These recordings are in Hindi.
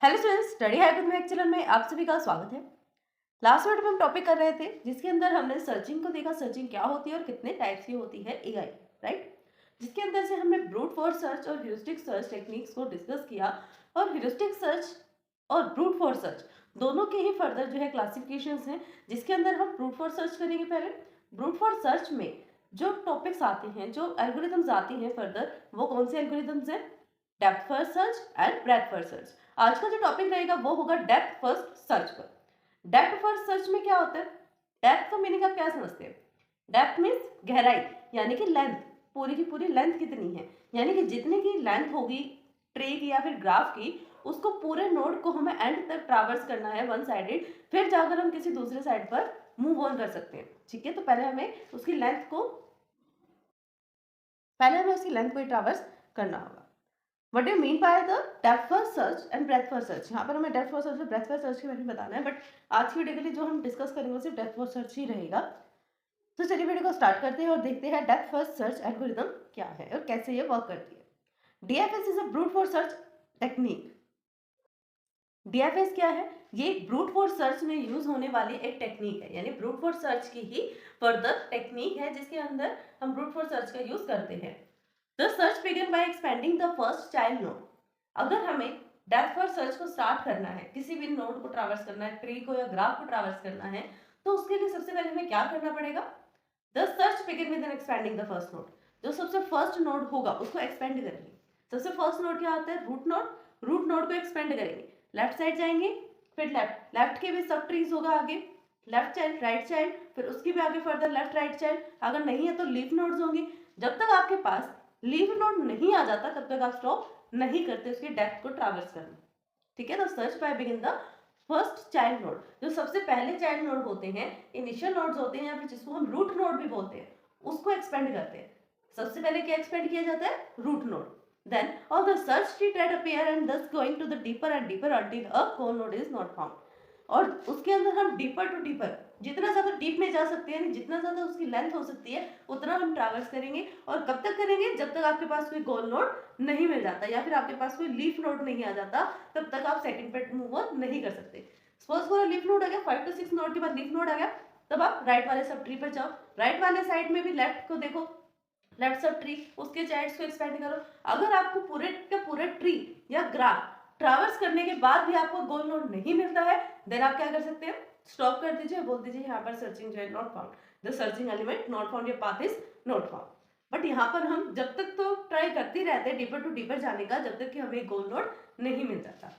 हेलो स्टूडेंट्स, स्टडी हैबिट में एक चैनल में आप सभी का स्वागत है। लास्ट वीडियो में हम टॉपिक कर रहे थे जिसके अंदर हमने सर्चिंग को देखा, सर्चिंग क्या होती है और कितने टाइप्स की होती है एआई, राइट। जिसके अंदर से हमने ब्रूट फोर्स सर्च और ह्यूरिस्टिक सर्च टेक्निक्स को डिस्कस किया और ह्यूरिस्टिक सर्च और ब्रूट फोर्स सर्च दोनों के ही फर्दर जो है क्लासिफिकेशंस हैं, जिसके अंदर हम ब्रूट फोर्स सर्च करेंगे। पहले ब्रूट फोर्स सर्च में जो टॉपिक्स आते हैं, जो एल्गोरिथम्स आती हैं फर्दर, वो कौन से एल्गोरिथम्स हैं? Depth first search and breadth first search. आज का जो टॉपिक रहेगा वो होगा डेप्थ फर्स्ट सर्च पर। डेप्थ फर्स्ट सर्च में क्या होता है? डेप्थ का मीनिंग आप क्या समझते हैं? डेप्थ मीन्स गहराई, यानी कि लेंथ, पूरी की पूरी लेंथ कितनी है, यानी कि जितने की लेंथ होगी ट्री की या फिर ग्राफ की, उसको पूरे नोड को हमें एंड तक ट्रैवर्स करना है वन साइडेड, फिर जाकर हम किसी दूसरे साइड पर मूव ऑन कर सकते हैं। ठीक है, तो पहले हमें उसकी लेंथ को ट्रैवर्स करना होगा। What do you mean by the depth first search and breadth first search? यहाँ पर हमें डेप्थ फर्स्ट सर्च और ब्रेथ फर्स्ट सर्च के बारे में बताना है, बट आज की वीडियो के लिए जो हम डिस्कस करेंगे वो सिर्फ डेप्थ फर्स्ट सर्च ही रहेगा। तो चलिए वीडियो को स्टार्ट करते हैं और देखते हैं डेप्थ फर्स्ट सर्च एल्गोरिथम क्या है और कैसे ये वर्क करती है। DFS is a brute force search technique. DFS क्या है? ये ब्रूट फोर्स सर्च में यूज होने वाली एक टेक्निक है, यानी ब्रूट फोर्स सर्च की ही फर्दर टेक्निक है जिसके अंदर हम ब्रूट फोर्स सर्च का यूज करते हैं। The search begin by expanding the first child node. अगर हमें डेप्थ फर्स्ट सर्च को स्टार्ट करना है, किसी भी नोड को ट्रैवर्स करना है, ट्री को या ग्राफ को ट्रैवर्स करना है, तो उसके लिए सबसे पहले हमें क्या करना पड़ेगा? The search begin with an expanding the first node. जो सबसे फर्स्ट नोड होगा उसको एक्सपेंड करेंगे। सबसे फर्स्ट नोड क्या होता है? Root node. रूट नोड को एक्सपेंड करेंगे, लेफ्ट साइड जाएंगे, फिर लेफ्ट, लेफ्ट के भी सब ट्रीज होगा आगे, लेफ्ट चाइल्ड, राइट चाइल्ड, फिर उसके भी आगे फर्दर लेफ्ट राइट चाइल्ड। अगर नहीं है तो लीफ नोड्स होंगे। जब तक आपके पास लीफ नोड नहीं आ जाता तब तक आप स्टॉप नहीं करते उसकी डेप्थ को ट्रैवर्स करना। ठीक है, तो search by begin the first child node. जो सबसे पहले चाइल्ड नोड होते हैं, इनिशियल नोड्स होते हैं, या फिर जिसको हम रूट नोड भी बोलते हैं, उसको एक्सपेंड करते हैं। सबसे पहले क्या एक्सपेंड किया जाता है? Root node. Then all the search tree that appear and thus going to the deeper and deeper until a core node is not found. और उसके अंदर हम डीपर टू डीपर, जितना ज्यादा डीप में जा सकते हैं, जितना ज्यादा उसकी लेंथ हो सकती है उतना हम ट्रैवर्स करेंगे। और कब तक करेंगे? जब तक आपके पास कोई गोल नोड नहीं मिल जाता या फिर आपके पास कोई लीफ नोड नहीं आ जाता, तब तक आप सेकंड पे मूव ऑन नहीं कर सकते। सपोज करो लीफ नोड आ गया, 5 to 6 नोड के बाद लीफ नोड आ गया, तब आप राइट वाले सब ट्री पर जाओ। राइट वाले साइड में भी लेफ्ट को देखो, लेफ्ट सब ट्री, उसके चाइल्ड्स को एक्सपेंड करो। अगर आपको पूरे का पूरे ट्री या ग्राफ ट्रैवर्स करने के बाद भी आपको गोल नोड नहीं मिलता है, देन आप क्या कर सकते हैं? स्टॉप कर दीजिए, बोल दीजिए यहाँ पर सर्चिंग जो है not found, the searching element not found, your path is not found. But यहाँ पर हम जब तक तो ट्राई करते रहते हैं डीपर टू डीपर जाने का, जब तक कि हमें गोल नोड नहीं मिल जाता।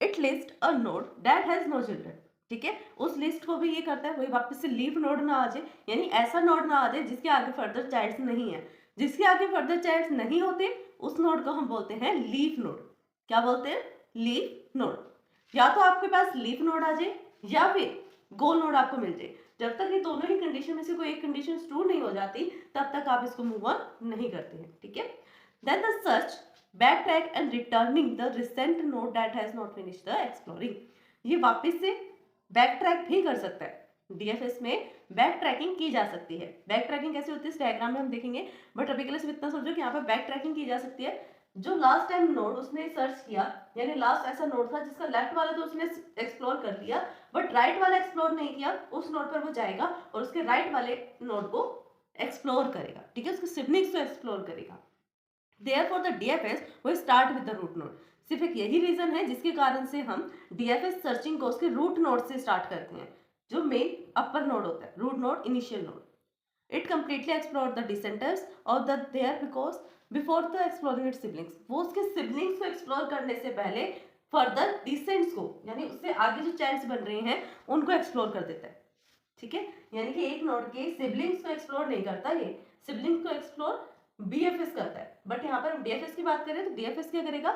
It list a node that has no children. ठीक है, उस लिस्ट को भी ये करता है, वही वापस से लीफ नोड ना आ जाए, यानी ऐसा नोड ना आ जाए जिसके आगे फर्दर चाइल्ड्स नहीं है। जिसके आगे फर्दर चाइल्ड्स नहीं होते उस नोड को हम बोलते हैं लीफ नोड। क्या बोलते हैं? Leaf node. या तो आपके पास लीफ नोड आ जाए या फिर गोल नोड आपको मिल जाए। जब तक ये दोनों ही कंडीशन में से कोई एक कंडीशन ट्रू नहीं हो जाती तब तक आप इसको मूव ऑन नहीं करते हैं। ठीक है, then the search backtrack and returning the recent node that has not finished the exploring. ये वापस से बैक ट्रैक भी कर सकता है। डीएफएस में बैक ट्रैकिंग की जा सकती है। बैक ट्रैकिंग कैसे होती है इस डायग्राम में हम देखेंगे, बट अभी के लिए सिर्फ इतना समझो कि यहाँ पर बैक ट्रैकिंग की जा सकती है। जो लास्ट टाइम नोड उसने सर्च किया, यानी लास्ट ऐसा नोड था जिसका लेफ्ट वाला तो उसने एक्सप्लोर कर लिया, बट राइट वाला एक्सप्लोर नहीं किया, उस नोड पर वो जाएगा और उसके राइट वाले नोड को एक्सप्लोर करेगा। ठीक है, उसके सिबलिंग्स को एक्सप्लोर करेगा। Therefore the DFS will start with the root node. सिर्फ एक यही रीजन है जिसके कारण से हम DFS सर्चिंग को उसके रूट नोड से स्टार्ट करते हैं, जो मेन अपर नोड होता है, root node, initial node. It completely explore the descendants और the there because before the exploring its siblings. वो उसके सिबलिंग्स को एक्सप्लोर करने से पहले फर्दर डिसेंट्स को, यानी उससे आगे जो चाइल्ड्स बन रहे हैं उनको एक्सप्लोर कर देता है। ठीक है, यानी कि एक नोड के सिबलिंग्स को एक्सप्लोर नहीं करता, ये सिबलिंग्स को एक्सप्लोर बीएफएस करता है। बट यहाँ पर हम डीएफएस की बात करें तो डीएफएस क्या करेगा?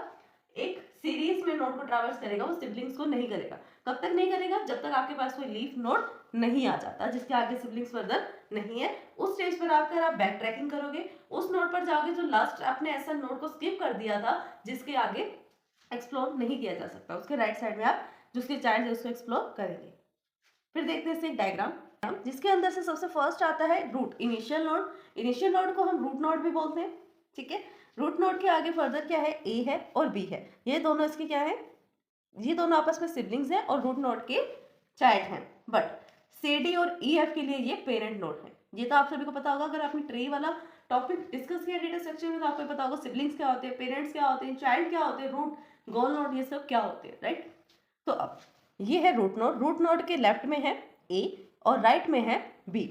एक सीरीज में नोड को ट्रैवर्स करेगा, वो सिबलिंग्स को नहीं करेगा। कब तक नहीं करेगा? जब तक आपके पास कोई लीफ नोड नहीं आ जाता जिसके आगे सिबलिंग्स फर्दर नहीं है। उस स्टेज पर आकर आप बैक ट्रैकिंग करोगे, उस नोड पर जाओगे जो लास्ट आपने ऐसा नोड को स्किप कर दिया था जिसके आगे एक्सप्लोर नहीं किया जा सकता, उसके राइट साइड में आप जो उसके चाइल्ड है उसको एक्सप्लोर करेंगे। फिर देखते हैं इसे एक डायग्राम जिसके अंदर से सबसे फर्स्ट आता है root, initial node. Initial node को हम रूट नोड भी बोलते हैं। ठीक है, रूट नोड के आगे फर्दर क्या है, ए है और बी है, ये दोनों इसके क्या है, ये दोनों आपस में सिबलिंग्स हैं और रूट नोड के चाइल्ड हैं। बट सी डी और ई एफ के लिए ये पेरेंट नोड है। ये तो आप सभी को पता होगा, अगर आपने ट्री वाला टॉपिक डिस्कस किया डेटा स्ट्रक्चर में तो आपको पता होगा सिबलिंग्स क्या होते हैं, पेरेंट्स क्या होते हैं, चाइल्ड क्या होते हैं, रूट, गोल नोड, ये सब क्या होते हैं, राइट। तो अब ये है रूट नोड, रूट नोड के लेफ्ट में है ए और राइट में है बी।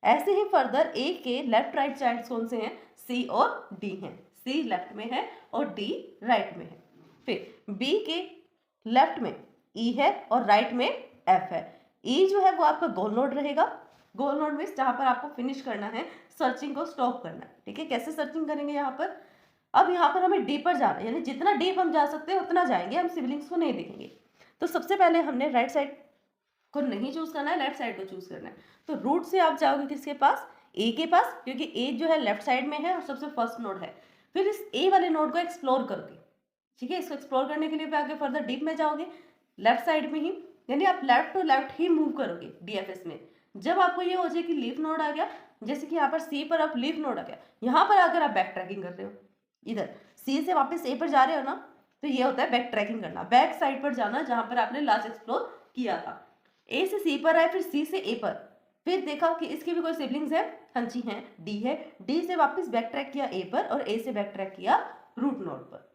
ऐसे ही फर्दर ए के लेफ्ट राइट चाइल्ड कौन से हैं, सी और डी हैं। सी लेफ्ट में है और डी राइट में है। फिर बी के लेफ्ट में ई है और राइट में एफ है। ई जो है वो आपका गोल नोड रहेगा। गोल नोड मीन्स जहां पर आपको फिनिश करना है, सर्चिंग को स्टॉप करना है, ठीक है। कैसे सर्चिंग करेंगे यहाँ पर, अब यहाँ पर हमें डीप पर जाना है, यानी जितना डीप हम जा सकते हैं उतना जाएंगे, हम सिबलिंग्स को नहीं देखेंगे। तो सबसे पहले हमने राइट साइड को नहीं चूज करना है, लेफ्ट साइड को चूज करना है। तो रूट से आप जाओगे किसके पास, ए के पास, क्योंकि ए जो है लेफ्ट साइड में है और सबसे फर्स्ट नोड है। फिर इस ए वाले नोड को एक्सप्लोर करोगे, ठीक है। इसको एक्सप्लोर करने के लिए आगे फर्दर डीप में जाओगे, लेफ्ट साइड में ही, यानी आप लेफ्ट टू लेफ्ट ही मूव करोगे डीएफएस में। जब आपको ये हो जाए कि लीफ नोड आ गया, जैसे कि यहाँ पर सी पर आप लीफ नोड आ गया, यहाँ पर अगर आप बैक ट्रैकिंग कर रहे हो, इधर सी से वापस ए पर जा रहे हो ना, तो ये होता है बैक ट्रैकिंग करना, बैक साइड पर जाना जहां पर आपने लास्ट एक्सप्लोर किया था। ए से सी पर आए, फिर सी से ए पर, फिर देखा कि इसकी भी कोई सिबलिंग्स है, हाँ जी है, डी है। डी से वापस बैक ट्रैक किया ए पर और ए से बैक ट्रैक किया रूट नोड पर।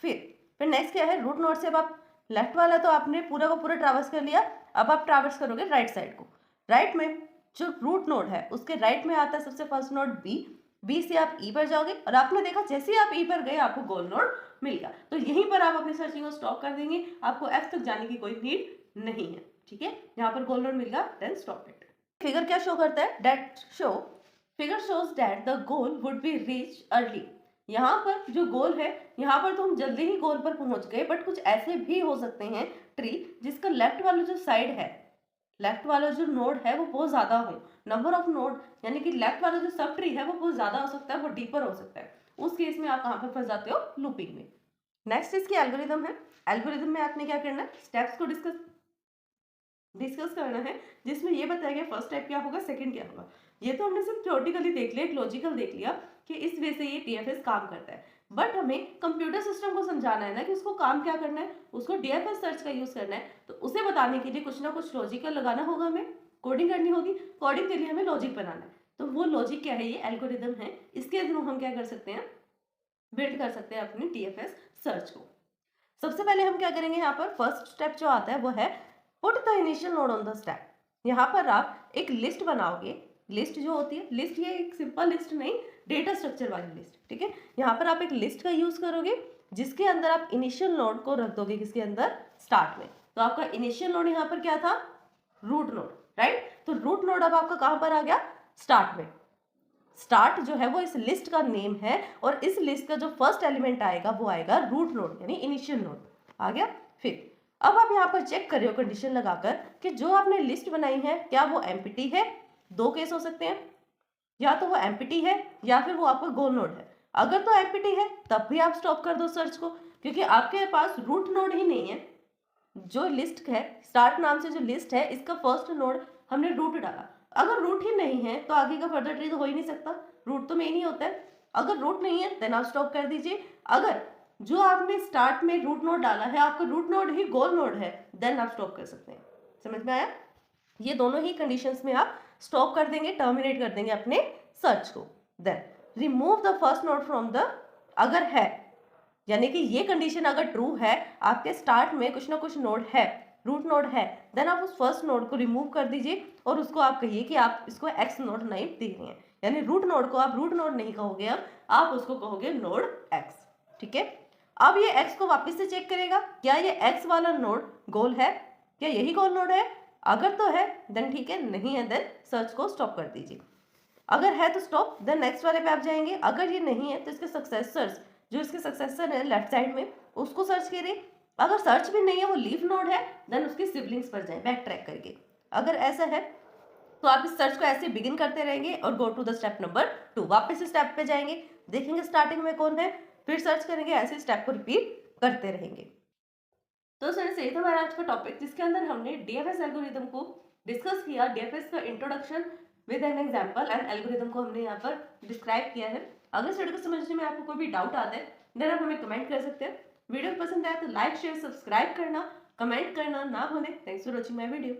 फिर नेक्स्ट क्या है, रूट नोड से अब आप लेफ्ट वाला तो आपने पूरा का पूरा ट्रैवर्स कर लिया, अब आप ट्रैवर्स करोगे राइट साइड को। राइट में जो रूट नोड है उसके राइट में आता है सबसे फर्स्ट नोड बी। बी से आप ई पर जाओगे और आपने देखा जैसे ही आप ई पर गए आपको गोल नोड मिल गया, तो यहीं पर आप अपनी सर्चिंग को स्टॉप कर देंगे, आपको एफ तक जाने की कोई नीड नहीं है, ठीक है। यहाँ पर गोल नोड मिल गया, देन स्टॉप इट। फिगर क्या शो करता है, that show, figure shows that the goal would be reach early. यहाँ पर जो गोल है, यहाँ पर तो हम जल्दी ही गोल पर पहुंच गए, बट कुछ ऐसे भी हो सकते हैं ट्री जिसका लेफ्ट वाला जो साइड है, लेफ्ट वाला जो नोड है वो बहुत ज्यादा हो, नंबर ऑफ नोड, यानी कि लेफ्ट वाला जो सब ट्री है वो बहुत ज्यादा हो सकता है, वो डीपर हो सकता है। उस केस में आप कहाँ पर फंस जाते हो, लूपिंग में। नेक्स्ट इसकी एल्गोरिदम है। एल्गोरिदम में आपने क्या करना है, स्टेप्स को डिस्कस करना है, जिसमें ये बताया गया फर्स्ट स्टेप क्या होगा, सेकंड क्या होगा। ये तो हमने सिर्फ थ्योरेटिकली देख लिया, एक लॉजिकल देख लिया कि इस वे से ये डीएफएस काम करता है, बट हमें कंप्यूटर सिस्टम को समझाना है ना कि उसको काम क्या करना है, उसको डीएफएस सर्च का यूज करना है, तो उसे बताने के लिए कुछ ना कुछ लॉजिकल लगाना होगा, हमें कोडिंग करनी होगी। कोडिंग के लिए हमें लॉजिक बनाना है, तो वो लॉजिक क्या है, ये एल्गोरिदम है, इसके थ्रू हम क्या कर सकते हैं, बिल्ड कर सकते हैं अपनी डीएफएस सर्च को। सबसे पहले हम क्या करेंगे, यहाँ पर फर्स्ट स्टेप जो आता है वो है put the initial node on the stack. यहाँ पर आप एक लिस्ट बनाओगे। लिस्ट जो होती है, लिस्ट ये एक सिंपल लिस्ट नहीं, डेटा स्ट्रक्चर वाली लिस्ट, ठीक है। यहाँ पर आप एक लिस्ट का यूज करोगे जिसके अंदर आप इनिशियल नोड को रख दोगे, किसके अंदर, स्टार्ट में। तो आपका इनिशियल नोड यहाँ पर क्या था, रूट नोड, राइट। तो रूट नोड अब आपका कहाँ पर आ गया, स्टार्ट में। स्टार्ट जो है वो इस लिस्ट का नेम है और इस लिस्ट का जो फर्स्ट एलिमेंट आएगा वो आएगा रूट नोड, यानी इनिशियल नोड आ गया। फिर अब आप यहाँ पर चेक कर रहे हो कंडीशन लगाकर कि जो आपने लिस्ट बनाई है क्या वो एम्प्टी है। दो केस हो सकते हैं, या तो वो एम्प्टी है या फिर वो आपका गोल नोड है। अगर तो एम्प्टी है तब भी आप स्टॉप कर दो सर्च को, क्योंकि आपके पास रूट नोड ही नहीं है। जो लिस्ट है, स्टार्ट नाम से जो लिस्ट है, इसका फर्स्ट नोड हमने रूट डाला। अगर रूट ही नहीं है तो आगे का फर्दर ट्री तो हो ही नहीं सकता, रूट तो मेन ही होता है। अगर रूट नहीं है देन आप स्टॉप कर दीजिए। अगर जो आपने स्टार्ट में रूट नोड डाला है आपका रूट नोड ही गोल नोड है, देन आप स्टॉप कर सकते हैं। समझ में आया, ये दोनों ही कंडीशंस में आप स्टॉप कर देंगे, टर्मिनेट कर देंगे अपने सर्च को। Then remove the first node from the, अगर है, यानी कि ये कंडीशन अगर ट्रू है, आपके स्टार्ट में कुछ ना कुछ नोड है, रूट नोड है, देन आप उस फर्स्ट नोड को रिमूव कर दीजिए और उसको आप कहिए कि आप इसको एक्स नोड नहीं दे रहे हैं, यानी रूट नोड को आप रूट नोड नहीं कहोगे, अब आप उसको कहोगे नोड एक्स, ठीक है। अब ये एक्स को वापस से चेक करेगा, क्या ये एक्स वाला नोड गोल है, क्या यही गोल नोड है। अगर तो है देन ठीक है, नहीं है देन सर्च को स्टॉप कर दीजिए। अगर है तो स्टॉप, देन नेक्स्ट वाले पे आप जाएंगे। अगर ये नहीं है तो इसके सक्सेसर्स, जो इसके सक्सेसर है लेफ्ट साइड में, उसको सर्च करें। अगर सर्च भी नहीं है, वो लीफ नोड है, देन उसकी सिबलिंग्स पर जाएं बैक ट्रैक करके। अगर ऐसा है तो आप इस सर्च को ऐसे बिगिन करते रहेंगे और go to the step number 2, वापस इस स्टेप पे जाएंगे, देखेंगे स्टार्टिंग में कौन है, फिर सर्च करेंगे, ऐसे स्टेप को रिपीट करते रहेंगे। तो सर यही था हमारा आज का टॉपिक, जिसके अंदर हमने डीएफएस एल्गोरिथम को डिस्कस किया, डीएफएस का introduction with an example and algorithm को हमने यहाँ पर डिस्क्राइब किया है। अगर इस वीडियो को समझने में आपको कोई भी डाउट आता है देन आप हमें कमेंट कर सकते हैं। वीडियो पसंद आए तो लाइक शेयर सब्सक्राइब करना, कमेंट करना ना भूलें। Thanks for watching my video.